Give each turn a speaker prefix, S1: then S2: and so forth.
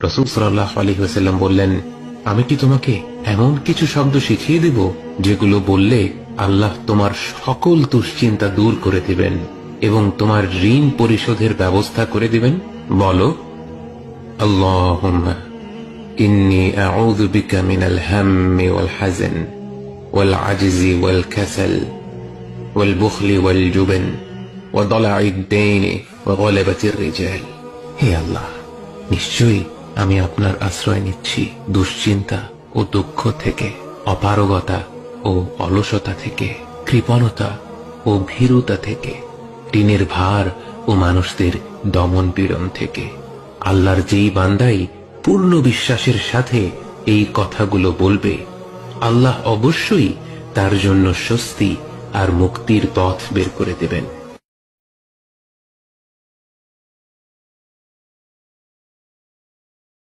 S1: রাসূল সাল্লাল্লাহু আলাইহি ওয়াসাল্লাম বললেন, আমি কি তোমাকে এমন কিছু শব্দ শিখিয়ে দেব যেগুলো বললে আল্লাহ তোমার সকল দুশ্চিন্তা দূর করে দিবেন এবং তোমার ঋণ পরিশোধের ব্যবস্থা করে দিবেন? বলো, আল্লাহুম্মা ইন্নী আউযু বিকা মিনাল হাম্মি ওয়াল হাযান ওয়াল আজজি ওয়াল কাসাল ওয়াল বুখলি ওয়াল জুবন ওয়া দালা'আদ দাইনি ওয়া গালাবাতির রিজাল। হে আল্লাহ, নিশ্চয়ই আমি আপনার আশ্রয় নিচ্ছি দুশ্চিন্তা ও দুঃখ থেকে, অপারগতা ও অলসতা থেকে, কৃপণতা ও ভীরুতা থেকে, ঋণের ভার ও মানুষদের দমন পীড়ন থেকে। আল্লাহর যেই বান্দাই পূর্ণ বিশ্বাসের সাথে এই কথাগুলো বলবে, আল্লাহ অবশ্যই তার জন্য স্বস্তি আর মুক্তির পথ বের করে দেবেন।